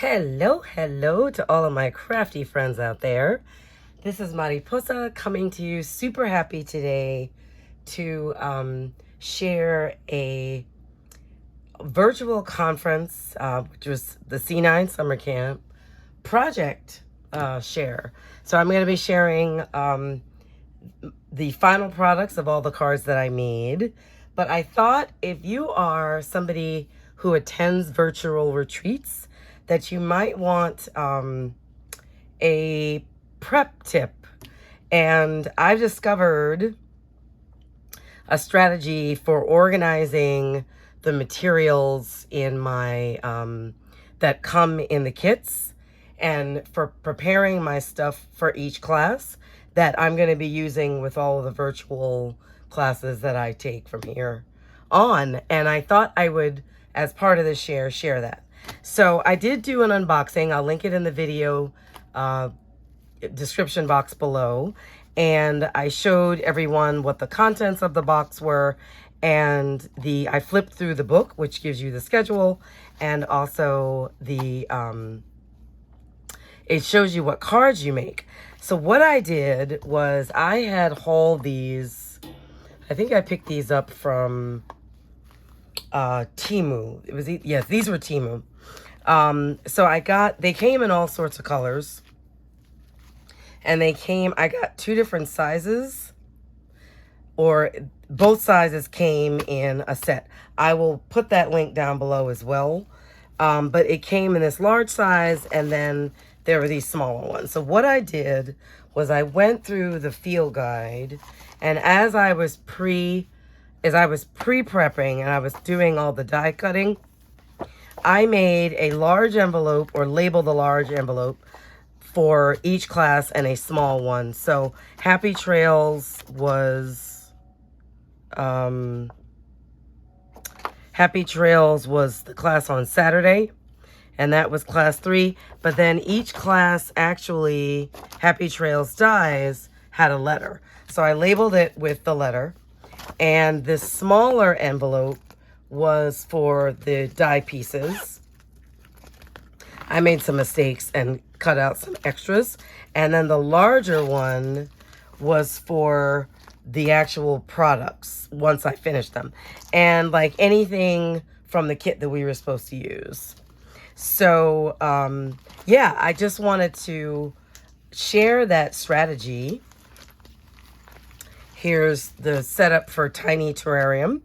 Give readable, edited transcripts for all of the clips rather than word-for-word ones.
Hello to all of my crafty friends out there. This is Mariposa coming to you super happy today to share a virtual conference, which was the C9 Summer Camp project share. So I'm going to be sharing the final products of all the cards that I made. But I thought if you are somebody who attends virtual retreats, that you might want a prep tip. And I've discovered a strategy for organizing the materials in my that come in the kits, and for preparing my stuff for each class that I'm going to be using with all of the virtual classes that I take from here on. And I thought I would, as part of the share that. So I did do an unboxing. I'll link it in the video description box below. And I showed everyone what the contents of the box were. And I flipped through the book, which gives you the schedule. And also it shows you what cards you make. So what I did was I had hauled these. I think I picked these up from Temu. Yes, these were Temu. So they came in all sorts of colors, and I got two different sizes, or both sizes came in a set. I will put that link down below as well. But it came in this large size, and then there were these smaller ones. So what I did was I went through the field guide, and as I was pre-prepping and I was doing all the die cutting, I made a large envelope, or labeled a large envelope for each class, and a small one. So Happy Trails was the class on Saturday, and that was class 3. But then each class, actually, Happy Trails dies had a letter. So I labeled it with the letter. And this smaller envelope was for the die pieces. I made some mistakes and cut out some extras. And then the larger one was for the actual products once I finished them. And like anything from the kit that we were supposed to use. So, yeah, I just wanted to share that strategy. Here's the setup for Tiny Terrarium.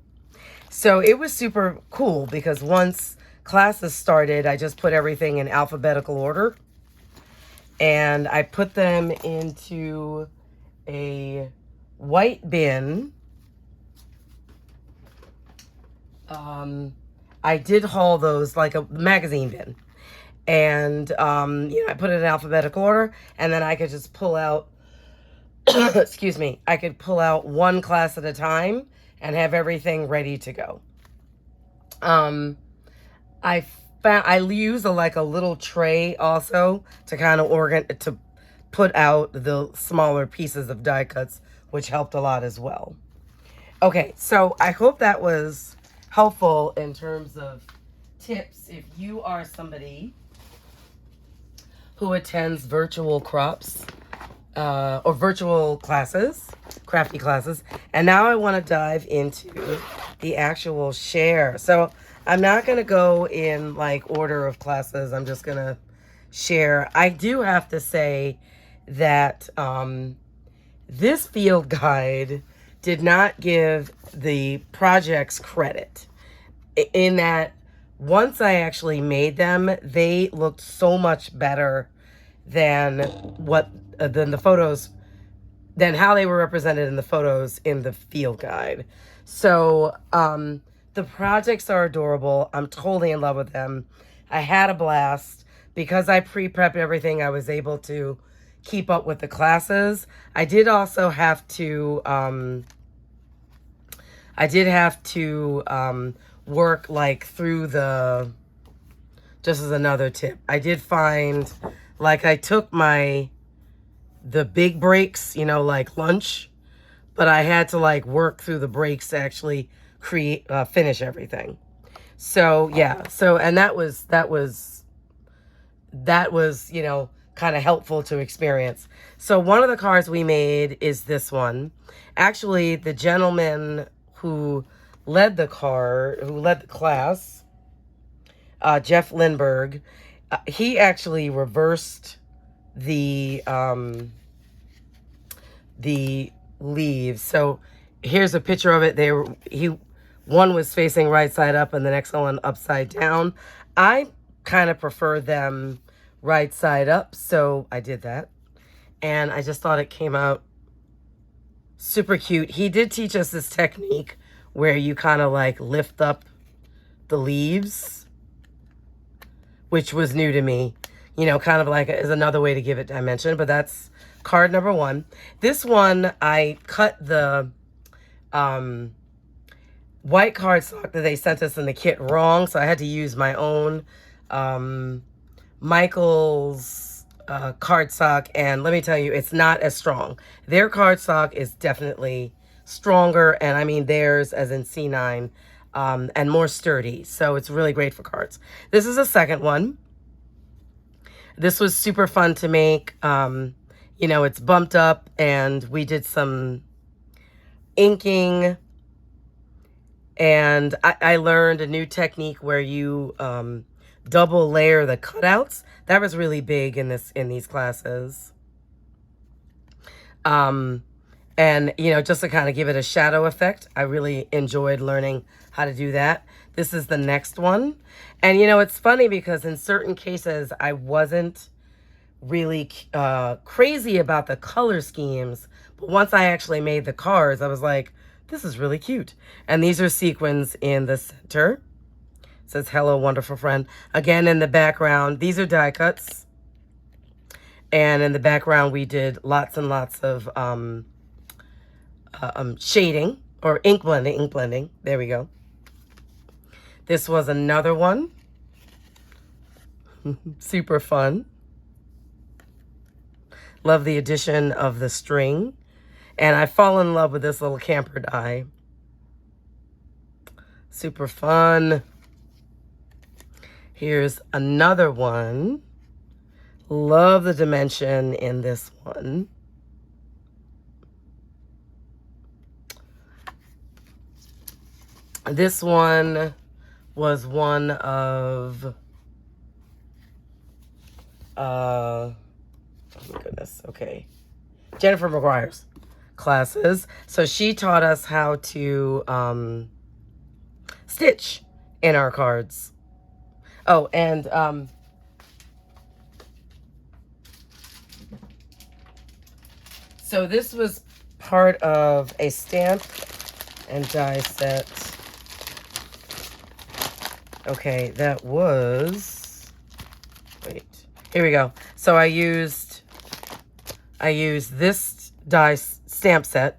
So it was super cool because once classes started, I just put everything in alphabetical order. And I put them into a white bin. I did haul those like a magazine bin. And, I put it in alphabetical order, and then I could just pull out, excuse me, I could pull out one class at a time and have everything ready to go. I use a little tray also to kind of to put out the smaller pieces of die cuts, which helped a lot as well. Okay, so I hope that was helpful in terms of tips if you are somebody who attends virtual crops or virtual classes, crafty classes. And now I want to dive into the actual share. So I'm not going to go in order of classes. I'm just going to share. I do have to say that this field guide did not give the projects credit, in that once I actually made them, they looked so much better than the photos, than how they were represented in the photos in the field guide. So the projects are adorable. I'm totally in love with them. I had a blast. Because I pre-prepped everything, I was able to keep up with the classes. I did also have to work through just as another tip, I did find I took the big breaks, like lunch, but I had to work through the breaks to actually finish everything. So yeah, and that was that was, you know, kind of helpful to experience. So one of the cards we made is this one. Actually, the gentleman who led the class, Jeff Lindbergh, he actually reversed the leaves. So here's a picture of it. One was facing right side up and the next one upside down. I kind of prefer them right side up, so I did that. And I just thought it came out super cute. He did teach us this technique where you kind of like lift up the leaves, which was new to me. You know, kind of like is another way to give it dimension, but that's card number one. This one, I cut the white cardstock that they sent us in the kit wrong, so I had to use my own Michael's cardstock, and let me tell you, it's not as strong. Their cardstock is definitely stronger, and I mean theirs as in C9, and more sturdy, so it's really great for cards. This is a second one. This was super fun to make. You know, it's bumped up, and we did some inking, and I learned a new technique where you double layer the cutouts. That was really big in these classes. And, you know, just to kind of give it a shadow effect, I really enjoyed learning how to do that. This is the next one. And, you know, it's funny because in certain cases, I wasn't really crazy about the color schemes. But once I actually made the cards, I was like, this is really cute. And these are sequins in the center. It says, hello, wonderful friend. Again, in the background, these are die cuts. And in the background, we did lots and lots of shading or ink blending. There we go. This was another one. Super fun. Love the addition of the string. And I fall in love with this little camper die. Super fun. Here's another one. Love the dimension in this one. This one was one of, oh my goodness, okay, Jennifer McGuire's classes. So she taught us how to stitch in our cards. Oh, and so this was part of a stamp and die set. Okay, that was, wait, here we go. So I used this die stamp set,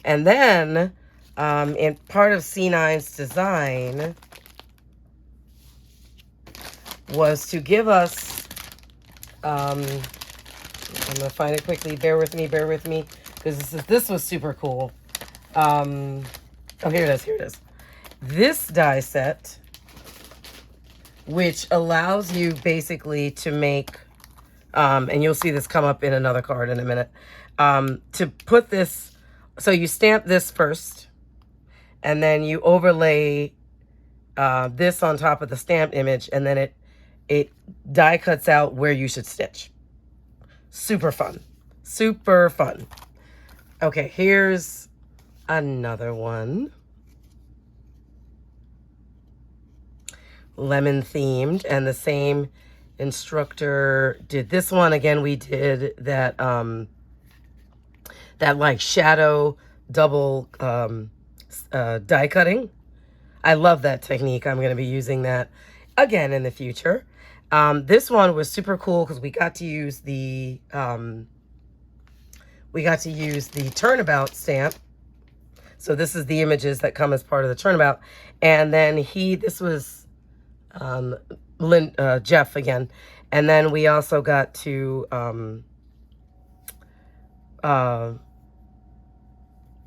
and then in part of C9's design was to give us, I'm gonna find it quickly, bear with me, because this was super cool. Oh, here it is. This die set, which allows you basically to make, and you'll see this come up in another card in a minute, to put this, so you stamp this first, and then you overlay this on top of the stamped image, and then it die cuts out where you should stitch. Super fun. Super fun. Okay, here's another one. Lemon themed, and the same instructor did this one. Again, we did that that like shadow double die cutting. I love that technique. I'm going to be using that again in the future. This one was super cool because we got to use the turnabout stamp. So this is the images that come as part of the turnabout, and then this was Jeff again, and then we also got to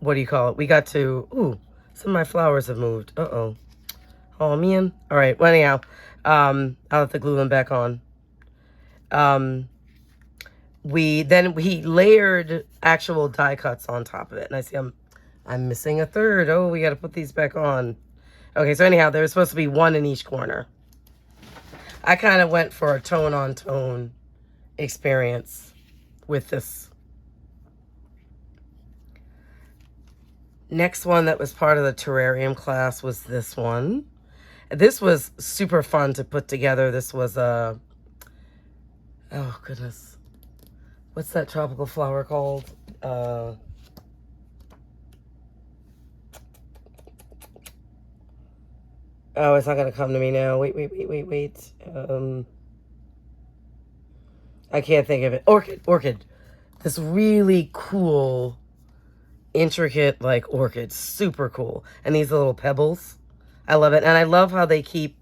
what do you call it? We got to, ooh, some of my flowers have moved. Oh man. All right. Well, anyhow, I'll have to glue them back on. we layered actual die cuts on top of it. And I see I'm missing a third. Oh, we got to put these back on. Okay, so anyhow, there was supposed to be one in each corner. I kind of went for a tone-on-tone experience with this. Next one that was part of the terrarium class was this one. This was super fun to put together. This was a, oh goodness, what's that tropical flower called? Oh, it's not gonna come to me now. Wait. I can't think of it. Orchid. This really cool, intricate, like, orchid. Super cool. And these little pebbles. I love it. And I love how they keep,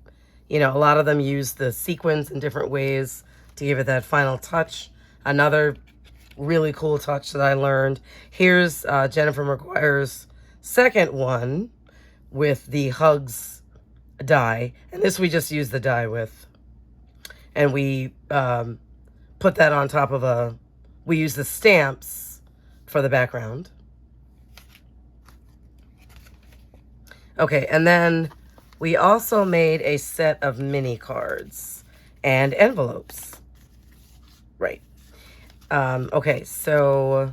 you know, a lot of them use the sequins in different ways to give it that final touch. Another really cool touch that I learned. Here's Jennifer McGuire's second one with the Hugs die. And this we just use the die with. And we put that on top of we use the stamps for the background. Okay, and then we also made a set of mini cards and envelopes. Right. Okay, so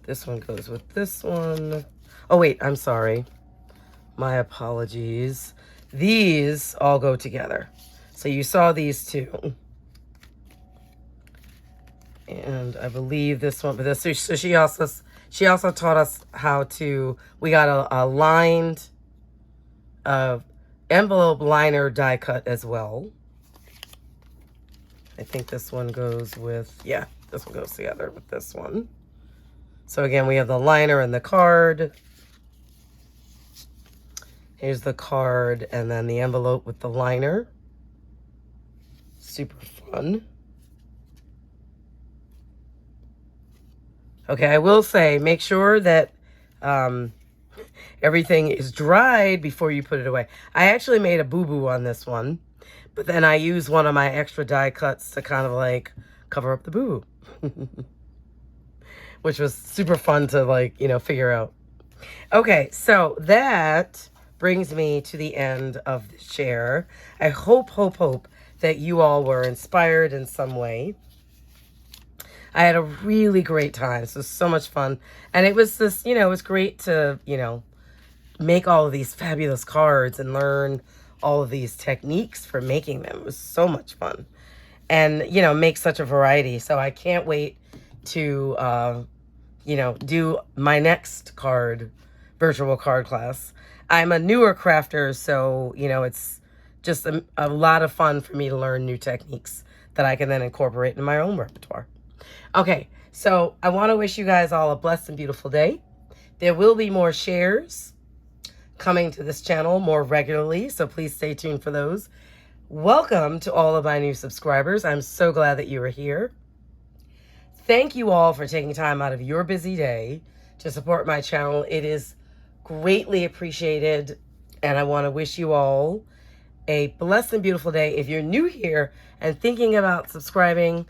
this one goes with this one. Oh, wait, I'm sorry. My apologies. These all go together. So you saw these two. And I believe this one, but this, so she also taught us how to, we got a lined envelope liner die cut as well. I think this one goes with, yeah, this one goes together with this one. So again, we have the liner and the card. Here's the card and then the envelope with the liner. Super fun. Okay, I will say, make sure that everything is dried before you put it away. I actually made a boo-boo on this one, but then I used one of my extra die cuts to kind of like cover up the boo-boo, which was super fun to, like, you know, figure out. Okay, so that brings me to the end of the share. I hope that you all were inspired in some way. I had a really great time. This was so much fun. And it was this, you know, it was great to, you know, make all of these fabulous cards and learn all of these techniques for making them. It was so much fun. And, you know, make such a variety. So I can't wait to, you know, do my next virtual card class. I'm a newer crafter, so, you know, it's just a lot of fun for me to learn new techniques that I can then incorporate in my own repertoire. Okay, so I want to wish you guys all a blessed and beautiful day. There will be more shares coming to this channel more regularly, so please stay tuned for those. Welcome to all of my new subscribers. I'm so glad that you are here. Thank you all for taking time out of your busy day to support my channel. It is greatly appreciated, and I want to wish you all a blessed and beautiful day. If you're new here and thinking about subscribing,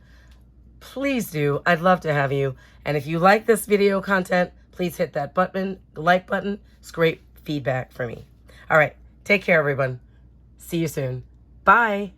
please do. I'd love to have you. And if you like this video content, please hit that button, the like button. It's great feedback for me. All right, take care, everyone. See you soon. Bye.